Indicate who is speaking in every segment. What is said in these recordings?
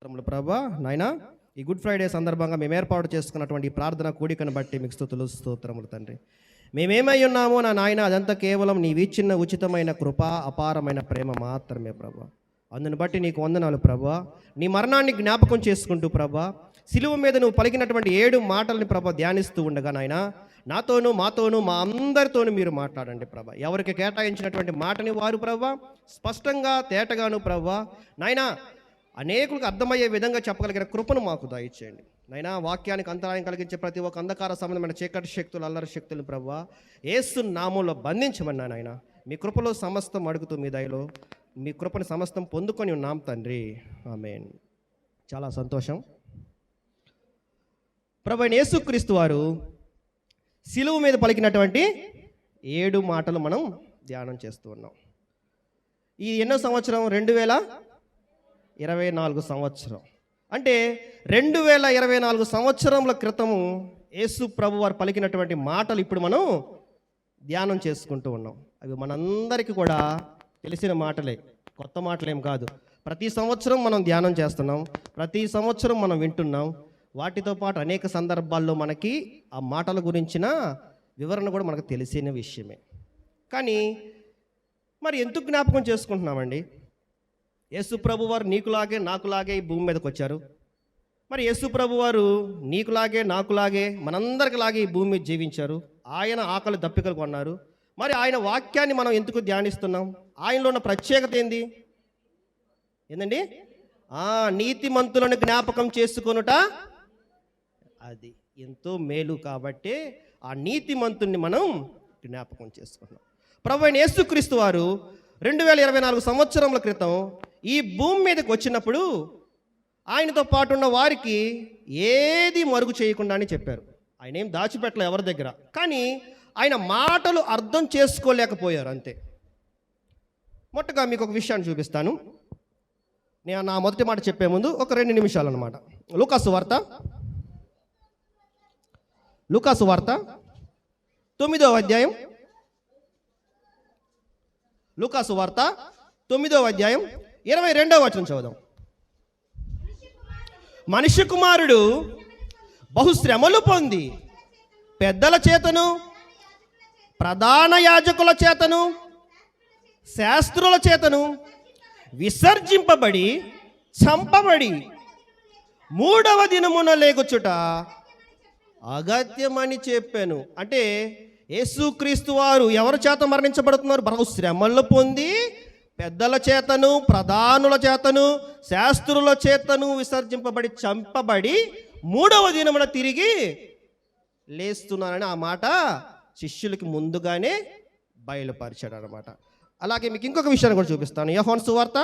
Speaker 1: ప్రభా నాయనా, ఈ గుడ్ ఫ్రైడే సందర్భంగా మేము ఏర్పాటు చేసుకున్నటువంటి ప్రార్థన కూడికను బట్టి మీకు స్తుతులు స్తోత్రములు తండ్రి. మేమేమై ఉన్నామో నా నాయన, అదంతా కేవలం నీవిచ్చిన ఉచితమైన కృప, అపారమైన ప్రేమ మాత్రమే ప్రభా. అందుని బట్టి నీకు వందనాలు ప్రభా. నీ మరణాన్ని జ్ఞాపకం చేసుకుంటూ ప్రభా, సిలువ మీద నువ్వు పలికినటువంటి 7 మాటల్ని ప్రభా ధ్యానిస్తూ ఉండగా నాయన, నాతోనూ మాతోనూ మా అందరితోనూ మీరు మాట్లాడండి ప్రభా. ఎవరికి కేటాయించినటువంటి మాటని వారు ప్రభా స్పష్టంగా తేటగాను ప్రభా నాయన అనేకులకు అర్థమయ్యే విధంగా చెప్పగలిగిన కృపను మాకు దయచేయండి నైనా. వాక్యానికి అంతరాయం కలిగించే ప్రతి ఒక్క అంధకార సంబంధమైన చీకటి శక్తులు, అల్లరి శక్తులు ప్రభా యేసు నామంలో బంధించమన్నా నాయన. మీ కృపలో సమస్తం అడుగుతూ మీ దయలో మీ కృపని సమస్తం పొందుకొని ఉన్నాం తండ్రి, ఆమేన్. చాలా సంతోషం. ప్రభువైన యేసుక్రీస్తు వారు సిలువ మీద పలికినటువంటి 7 మాటలు మనం ధ్యానం చేస్తూ ఉన్నాం. ఈ ఎన్నో సంవత్సరం? 2024 సంవత్సరం. అంటే 2024 సంవత్సరముల క్రితము యేసు ప్రభు వారు పలికినటువంటి మాటలు ఇప్పుడు మనం ధ్యానం చేసుకుంటూ ఉన్నాం. అవి మనందరికీ కూడా తెలిసిన మాటలే, కొత్త మాటలేం కాదు. ప్రతి సంవత్సరం మనం ధ్యానం చేస్తున్నాం, ప్రతి సంవత్సరం మనం వింటున్నాం. వాటితో పాటు అనేక సందర్భాల్లో మనకి ఆ మాటల గురించిన వివరణ కూడా మనకు తెలిసిన విషయమే. కానీ మరి ఎందుకు జ్ఞాపకం చేసుకుంటున్నామండి? యేసు ప్రభు వారు నీకులాగే నాకులాగే ఈ భూమి మీదకి వచ్చారు. మరి యేసు ప్రభు వారు నీకులాగే నాకులాగే మనందరికిలాగే ఈ భూమి మీద జీవించారు. ఆయన ఆకలి దప్పికలు కొన్నారు. మరి ఆయన వాక్యాన్ని మనం ఎందుకు ధ్యానిస్తున్నాం? ఆయనలో ఉన్న ప్రత్యేకత ఏందండి? నీతిమంతులను జ్ఞాపకం చేసుకొనుట, అది ఎంతో మేలు. కాబట్టి ఆ నీతిమంతుణ్ణి మనం జ్ఞాపకం చేసుకున్నాం. ప్రభువైన యేసుక్రీస్తు వారు 2024 సంవత్సరముల క్రితం ఈ భూమి మీదకి వచ్చినప్పుడు ఆయనతో పాటు ఉన్న వారికి ఏది మరుగు చేయకుండా అని చెప్పారు. ఆయన ఏం దాచిపెట్టలే ఎవరి దగ్గర. కానీ ఆయన మాటలు అర్థం చేసుకోలేకపోయారు అంతే. మొట్టగా మీకు ఒక విషయాన్ని చూపిస్తాను. నేను నా మొదటి మాట చెప్పే ముందు ఒక 2 నిమిషాలు అన్నమాట. లూకాసు వార్త 9వ అధ్యాయం. లూకాసు వార్త 9వ అధ్యాయం 22వ వచనం చదువుదాం. మనిషి కుమారుడు బహుశ్రమలు పొంది పెద్దల చేతను, ప్రధాన యాజకుల చేతను, శాస్త్రుల చేతను విసర్జింపబడి చంపబడి 3వ దినమున లేగుచుట అగత్యమని చెప్పాను. అంటే యేసుక్రీస్తు వారు ఎవరి చేత మరణించబడుతున్నారు? బహుశ్రమలు పొంది పెద్దల చేతను, ప్రధానుల చేతను, శాస్త్రుల చేతను విసర్జింపబడి చంపబడి 3వ దినమున తిరిగి లేస్తున్నానని ఆ మాట శిష్యులకి ముందుగానే బయలుపరిచాడు అనమాట. అలాగే మీకు ఇంకొక విషయాన్ని కూడా చూపిస్తాను. యోహాను సువార్త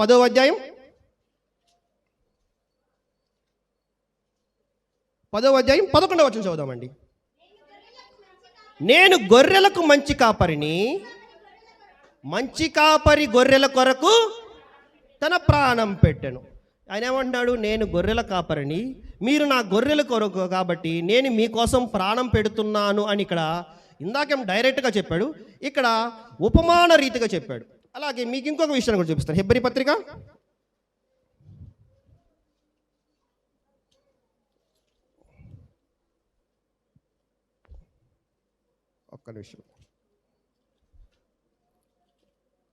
Speaker 1: 10వ అధ్యాయం 11వ వచనం చదువుదామండి. నేను గొర్రెలకు మంచి కాపరిని, మంచి కాపరి గొర్రెల కొరకు తన ప్రాణం పెట్టెను. ఆయన ఏమంటున్నాడు? నేను గొర్రెల కాపరిని, మీరు నా గొర్రెల కొరకు కాబట్టి నేను మీకోసం ప్రాణం పెడుతున్నాను అని ఇక్కడ ఇందాకేం డైరెక్ట్గా చెప్పాడు, ఇక్కడ ఉపమాన రీతిగా చెప్పాడు. అలాగే మీకు ఇంకొక విషయాన్ని కూడా చూపిస్తాను. హెబ్రీ పత్రిక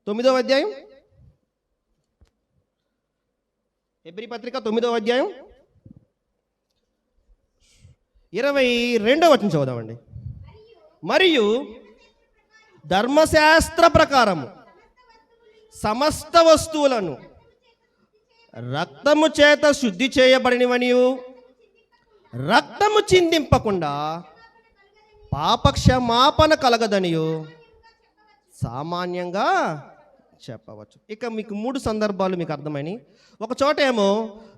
Speaker 1: 9వ అధ్యాయం. హెబ్రీ పత్రిక 9వ అధ్యాయం 22వ వచనం చదువుదామండి. మరియు ధర్మశాస్త్ర ప్రకారము సమస్త వస్తువులను రక్తము చేత శుద్ధి చేయబడినవనియు, రక్తము చిందింపకుండా పాపక్షమాపణ కలగదనియు సామాన్యంగా చెప్పవచ్చు. ఇక మీకు 3 సందర్భాలు మీకు అర్థమైనవి. ఒక చోట ఏమో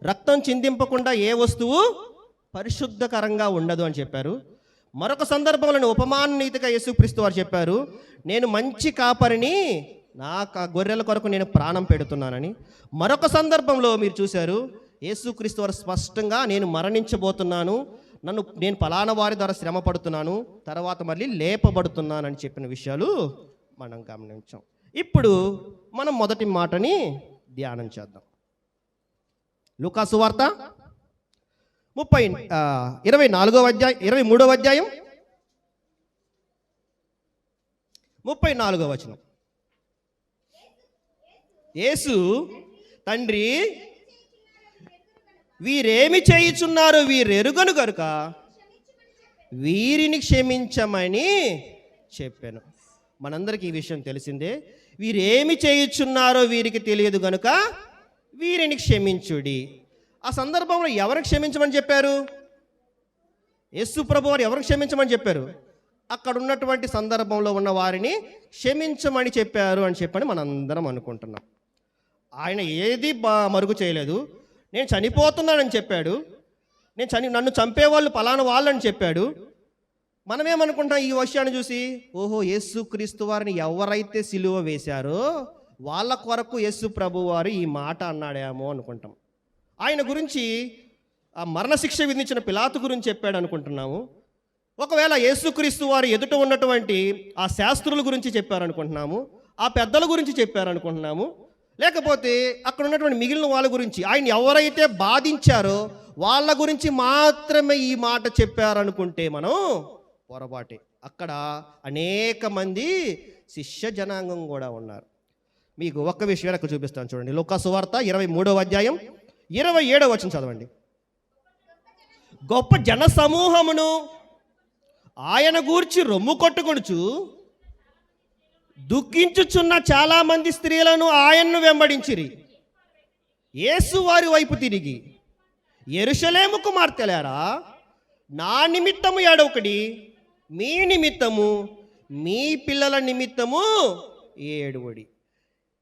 Speaker 1: రక్తం చిందింపకుండా ఏ వస్తువు పరిశుద్ధకరంగా ఉండదు అని చెప్పారు. మరొక సందర్భంలో ఉపమాన నీతిగా యేసుక్రీస్తు వారు చెప్పారు, నేను మంచి కాపరిని, నా గొర్రెల కొరకు నేను ప్రాణం పెడుతున్నానని. మరొక సందర్భంలో మీరు చూశారు, యేసుక్రీస్తు వారు స్పష్టంగా నేను మరణించబోతున్నాను, నేను ఫలానా వారి ద్వారా శ్రమ పడుతున్నాను, తర్వాత మళ్ళీ లేపబడుతున్నానని చెప్పిన విషయాలు మనం గమనించాం. ఇప్పుడు మనం మొదటి మాటని ధ్యానం చేద్దాం. లూకా సువార్త 23వ అధ్యాయం 34వ వచనం. యేసు, తండ్రి వీరేమి చేయుచున్నారు వీరెరుగను గనుక వీరిని క్షమించమని చెప్పాను. మనందరికీ ఈ విషయం తెలిసిందే. వీరేమి చేయుచున్నారో వీరికి తెలియదు గనుక వీరిని క్షమించుడి. ఆ సందర్భంలో ఎవరికి క్షమించమని చెప్పారు? యేసు ప్రభు వారు ఎవరికి క్షమించమని చెప్పారు? అక్కడ ఉన్నటువంటి సందర్భంలో ఉన్న వారిని క్షమించమని చెప్పారు అని చెప్పని మనందరం అనుకుంటున్నాం. ఆయన ఏది మరుగు చేయలేదు. నేను చనిపోతున్నానని చెప్పాడు. నన్ను చంపేవాళ్ళు పలానా వాళ్ళని చెప్పాడు. మనమేమనుకుంటాం ఈ విషయాన్ని చూసి? ఓహో, యేసుక్రీస్తు వారిని ఎవరైతే సిలువ వేశారో వాళ్ళ కొరకు యేసు ప్రభు వారు ఈ మాట అన్నాడేమో అనుకుంటాం. ఆయన గురించి ఆ మరణశిక్ష విధించిన పిలాతు గురించి చెప్పాడు అనుకుంటున్నాము. ఒకవేళ యేసుక్రీస్తు వారు ఎదుట ఉన్నటువంటి ఆ శాస్త్రుల గురించి చెప్పారనుకుంటున్నాము, ఆ పెద్దల గురించి చెప్పారనుకుంటున్నాము. లేకపోతే అక్కడ ఉన్నటువంటి మిగిలిన వాళ్ళ గురించి, ఆయన ఎవరైతే బాధించారో వాళ్ళ గురించి మాత్రమే ఈ మాట చెప్పారనుకుంటే మనం పొరపాటే. అక్కడ అనేక మంది శిష్య జనాంగం కూడా ఉన్నారు. మీకు ఒక్క విషయం అక్కడ చూపిస్తాను చూడండి. లూకా సువార్త 23వ అధ్యాయం 27వ వచనం చదవండి. గొప్ప జన సమూహమును ఆయన గూర్చి రొమ్ము కొట్టుకొనుచు దుఃఖించుచున్న చాలా మంది స్త్రీలను ఆయన్ను వెంబడించిరి. యేసు వారి వైపు తిరిగి, యెరూషలేము కుమార్తెలారా, నా నిమిత్తము ఏడవకుడి, మీ నిమిత్తము మీ పిల్లల నిమిత్తము ఏడువడి.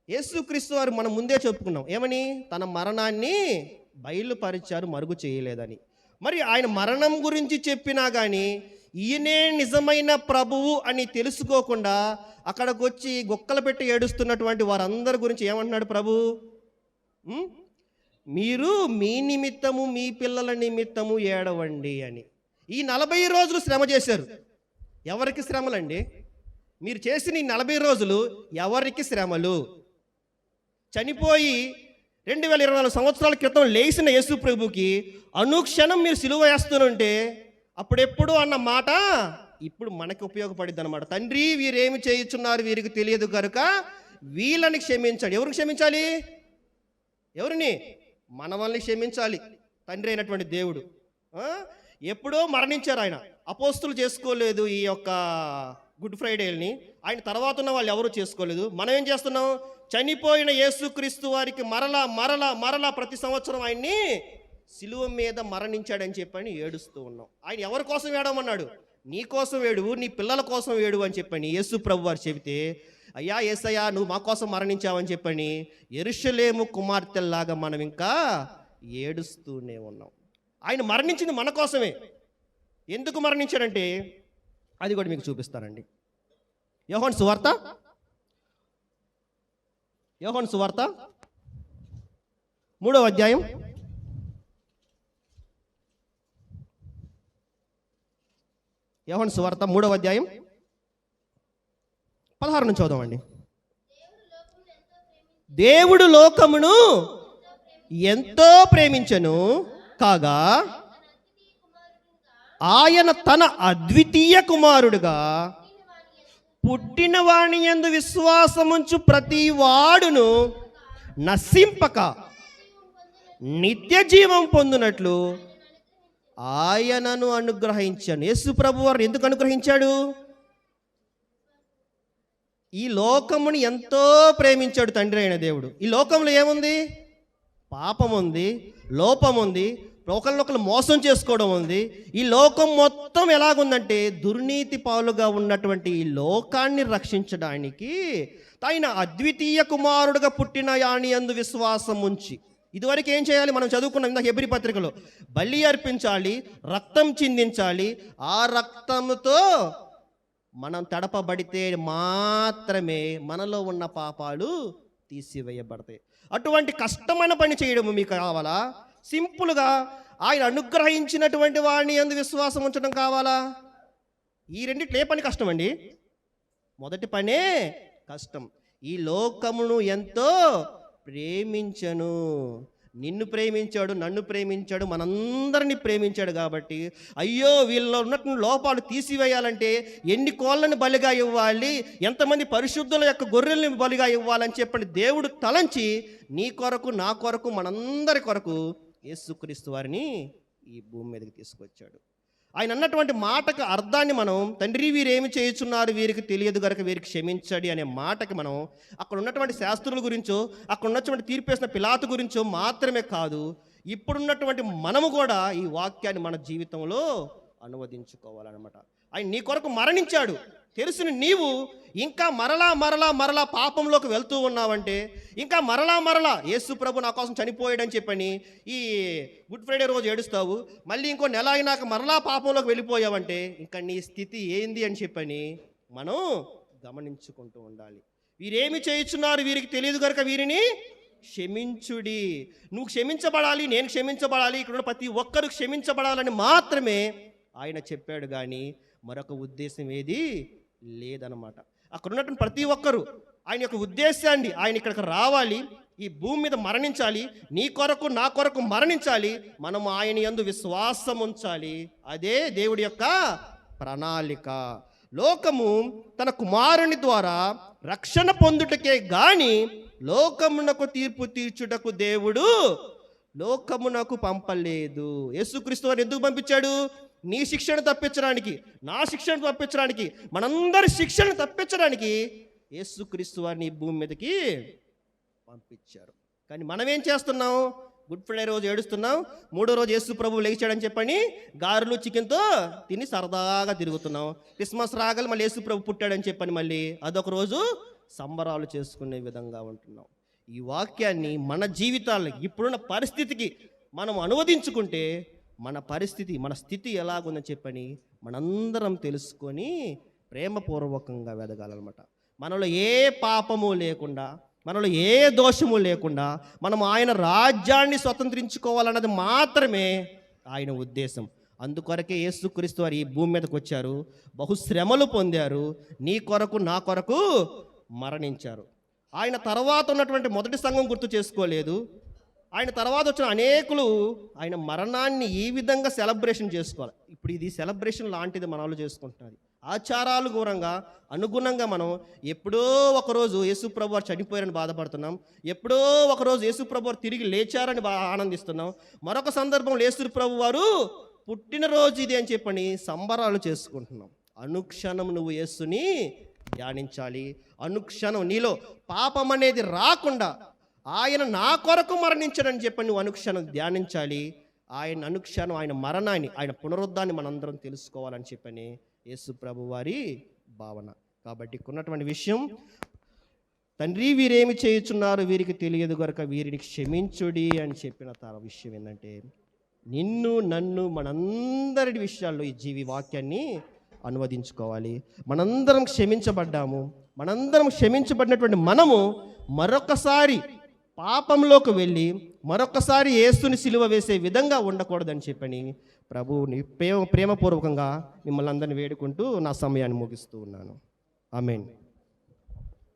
Speaker 1: యేసుక్రీస్తు వారు మనం ముందే చెప్పుకున్నాం ఏమని? తన మరణాన్ని బయలుపరిచారు, మరుగు చేయలేదని. మరి ఆయన మరణం గురించి చెప్పినా కానీ ఈయనే నిజమైన ప్రభువు అని తెలుసుకోకుండా అక్కడికి వచ్చి గొక్కలు పెట్టి ఏడుస్తున్నటువంటి వారందరి గురించి ఏమంటున్నాడు ప్రభు? మీరు మీ నిమిత్తము మీ పిల్లల నిమిత్తము ఏడవండి అని. ఈ 40 రోజులు శ్రమ చేశారు. ఎవరికి శ్రమలండి? మీరు చేసిన ఈ 40 రోజులు ఎవరికి శ్రమలు? చనిపోయి 2024 సంవత్సరాల క్రితం లేచిన యేసు ప్రభుకి అనుక్షణం మీరు సిలువ వేస్తుంటే అప్పుడెప్పుడు అన్న మాట ఇప్పుడు మనకి ఉపయోగపడిద్ది అనమాట. తండ్రి వీరేమి చేయుచున్నారు వీరికి తెలియదు కనుక వీళ్ళని క్షమించాలి. ఎవరికి క్షమించాలి? ఎవరిని? మనల్ని క్షమించాలి. తండ్రి అయినటువంటి దేవుడు ఎప్పుడో మరణించారు. ఆయన అపోస్తులు చేసుకోలేదు ఈ యొక్క గుడ్ ఫ్రైడేని. ఆయన తర్వాత ఉన్న వాళ్ళు ఎవరు చేసుకోలేదు. మనం ఏం చేస్తున్నాం? చనిపోయిన యేసుక్రీస్తు వారికి మరలా మరలా మరలా ప్రతి సంవత్సరం ఆయన్ని సిలువ మీద మరణించాడని చెప్పని ఏడుస్తూ ఉన్నాం. ఆయన ఎవరి కోసం ఏడమన్నాడు? నీ కోసం ఏడువు, నీ పిల్లల కోసం ఏడువు అని చెప్పని యేసు ప్రభు వారు చెబితే, అయ్యా యేసయ్యా నువ్వు మా కోసం మరణించావని చెప్పని యెరూషలేము కుమార్తెల్లాగా మనం ఇంకా ఏడుస్తూనే ఉన్నాం. ఆయన మరణించింది మన కోసమే. ఎందుకు మరణించాడంటే అది కూడా మీకు చూపిస్తానండి. యోహాను సువార్త 3వ అధ్యాయం 16 నుంచి చదువుదామండి. దేవుడు లోకమును ఎంతో ప్రేమించెను కాగా ఆయన తన అద్వితీయ కుమారుడుగా పుట్టిన వాని యందు విశ్వాసముంచు ప్రతి వాడును నశింపక నిత్య జీవం పొందునట్లు ఆయనను అనుగ్రహించాను. యేసు ప్రభు వారు ఎందుకు అనుగ్రహించాడు? ఈ లోకముని ఎంతో ప్రేమించాడు తండ్రి అయిన దేవుడు. ఈ లోకంలో ఏముంది? పాపం ఉంది, లోపం ఉంది, ఒకరినొకరు మోసం చేసుకోవడం ఉంది. ఈ లోకం మొత్తం ఎలాగుందంటే దుర్నీతి పాలుగా ఉన్నటువంటి ఈ లోకాన్ని రక్షించడానికి ఆయన అద్వితీయ కుమారుడుగా పుట్టిన యాని యందు విశ్వాసం ఉంచి, ఇదివరకు ఏం చేయాలి? మనం చదువుకున్నాం ఇందాక హెబ్రీ పత్రికలో, బలి అర్పించాలి, రక్తం చిందించాలి. ఆ రక్తంతో మనం తడపబడితే మాత్రమే మనలో ఉన్న పాపాలు తీసివేయబడతాయి. అటువంటి కష్టమైన పని చేయడం మీకు కావాలా? సింపుల్గా ఆయన అనుగ్రహించినటువంటి వాడిని యందు విశ్వాసం ఉంచడం కావాలా? ఈ రెండిట్లో ఏ పని కష్టం అండి? మొదటి పనే కష్టం. ఈ లోకమును ఎంతో ప్రేమించను. నిన్ను ప్రేమించాడు, నన్ను ప్రేమించాడు, మనందరినీ ప్రేమించాడు కాబట్టి అయ్యో వీళ్ళలో ఉన్నటువంటి లోపాలు తీసివేయాలంటే ఎన్ని కోళ్ళని బలిగా ఇవ్వాలి, ఎంతమంది పరిశుద్ధుల యొక్క గొర్రెల్ని బలిగా ఇవ్వాలని చెప్పండి దేవుడు తలంచి నీ కొరకు, నా కొరకు, మనందరి కొరకు యేసుక్రీస్తు వారిని ఈ భూమి మీదకి తీసుకొచ్చాడు. ఆయన అన్నటువంటి మాటకు అర్థాన్ని మనం తండ్రి వీరేమి చేయుచున్నారు వీరికి తెలియదు గనుక వీరికి క్షమించడి అనే మాటకి మనం అక్కడ ఉన్నటువంటి శాస్త్రుల గురించో, అక్కడ ఉన్నటువంటి తీర్పేసిన పిలాతు గురించో మాత్రమే కాదు, ఇప్పుడున్నటువంటి మనము కూడా ఈ వాక్యాన్ని మన జీవితంలో అనువదించుకోవాలన్నమాట. ఆయన నీ కొరకు మరణించాడు తెలుసుని నీవు ఇంకా మరలా పాపంలోకి వెళ్తూ ఉన్నావంటే, ఇంకా మరలా యేసు ప్రభు నా కోసం చనిపోయాడని చెప్పని ఈ గుడ్ ఫ్రైడే రోజు ఏడుస్తావు, మళ్ళీ ఇంకో నెల అయినాక మరలా పాపంలోకి వెళ్ళిపోయావంటే ఇంకా నీ స్థితి ఏంది అని చెప్పని మనం గమనించుకుంటూ ఉండాలి. వీరేమి చేయుచున్నారు వీరికి తెలియదు కనుక వీరిని క్షమించుడి. నువ్వు క్షమించబడాలి, నేను క్షమించబడాలి, ఇక్కడ ప్రతి ఒక్కరు క్షమించబడాలని మాత్రమే ఆయన చెప్పాడు, కానీ మరొక ఉద్దేశం ఏది లేదనమాట. అక్కడ ఉన్నటువంటి ప్రతి ఒక్కరూ ఆయన యొక్క ఉద్దేశాన్ని, ఆయన ఇక్కడికి రావాలి, ఈ భూమి మీద మరణించాలి, నీ కొరకు నా కొరకు మరణించాలి, మనం ఆయన యందు విశ్వాసం ఉంచాలి. అదే దేవుడి యొక్క ప్రణాళిక. లోకము తన కుమారుని ద్వారా రక్షణ పొందుటకే గాని లోకమునకు తీర్పు తీర్చుటకు దేవుడు లోకమునకు పంపలేదు. యేసుక్రీస్తు వారిని ఎందుకు పంపించాడు? నీ శిక్షను తప్పించడానికి, నా శిక్షను తప్పించడానికి, మనందరి శిక్షను తప్పించడానికి యేసుక్రీస్తు వారిని ఈ భూమి మీదకి పంపించారు. కానీ మనం ఏం చేస్తున్నాం? గుడ్ ఫ్రైడే రోజు ఏడుస్తున్నాం, మూడో రోజు యేసు ప్రభు లేచాడని చెప్పని గారెలు చికెన్తో తిని సరదాగా తిరుగుతున్నాం. క్రిస్మస్ రాగలి మళ్ళీ యేసు ప్రభు పుట్టాడని చెప్పని మళ్ళీ అదొక రోజు సంబరాలు చేసుకునే విధంగా ఉంటున్నాం. ఈ వాక్యాన్ని మన జీవితాలకి, ఇప్పుడున్న పరిస్థితికి మనం అనువదించుకుంటే మన పరిస్థితి, మన స్థితి ఎలాగుందని చెప్పని మనందరం తెలుసుకొని ప్రేమపూర్వకంగా వెదగాలన్నమాట. మనలో ఏ పాపము లేకుండా, మనలో ఏ దోషము లేకుండా మనం ఆయన రాజ్యాన్ని స్వతంత్రించుకోవాలన్నది మాత్రమే ఆయన ఉద్దేశం. అందుకొరకే యేసుక్రీస్తు వారు ఈ భూమి మీదకి వచ్చారు, బహుశ్రమలు పొందారు, నీ కొరకు నా కొరకు మరణించారు. ఆయన తర్వాత ఉన్నటువంటి మొదటి సంఘం గుర్తు చేసుకోలేదు. ఆయన తర్వాత వచ్చిన అనేకులు ఆయన మరణాన్ని ఈ విధంగా సెలబ్రేషన్ చేసుకోవాలి. ఇప్పుడు ఇది సెలబ్రేషన్ లాంటిది మనలో చేసుకుంటున్నది. ఆచారాలు ఘోరంగా అనుగుణంగా మనం ఎప్పుడో ఒకరోజు యేసుప్రభు వారు చనిపోయారని బాధపడుతున్నాం, ఎప్పుడో ఒకరోజు యేసుప్రభు వారు తిరిగి లేచారని ఆనందిస్తున్నాం, మరొక సందర్భంలో యేసుప్రభు వారు పుట్టినరోజు ఇది అని చెప్పని సంబరాలు చేసుకుంటున్నాం. అనుక్షణం నువ్వు యేసుని ధ్యానించాలి. అనుక్షణం నీలో పాపం అనేది రాకుండా ఆయన నా కొరకు మరణించాడని చెప్పి నువ్వు అనుక్షణం ధ్యానించాలి. ఆయన అనుక్షణం ఆయన మరణాన్ని, ఆయన పునరుద్ధాన్ని మనందరం తెలుసుకోవాలని చెప్పని యేసు ప్రభు వారి భావన. కాబట్టి ఉన్నటువంటి విషయం, తండ్రి వీరేమి చేయుచున్నారు వీరికి తెలియదు గనుక వీరిని క్షమించుడి అని చెప్పిన విషయం ఏంటంటే, నిన్ను నన్ను మనందరి విషయాల్లో ఈ జీవి వాక్యాన్ని అనువదించుకోవాలి. మనందరం క్షమించబడ్డాము, మనందరం క్షమించబడినటువంటి మనము మరొకసారి పాపంలోకి వెళ్ళి మరొకసారి యేసుని సిలువ వేసే విధంగా ఉండకూడదని చెప్పని ప్రభువుని ప్రేమపూర్వకంగా మిమ్మల్ని అందరినీ వేడుకుంటూ నా సమయాన్ని ముగిస్తూ ఉన్నాను. ఆమేన్.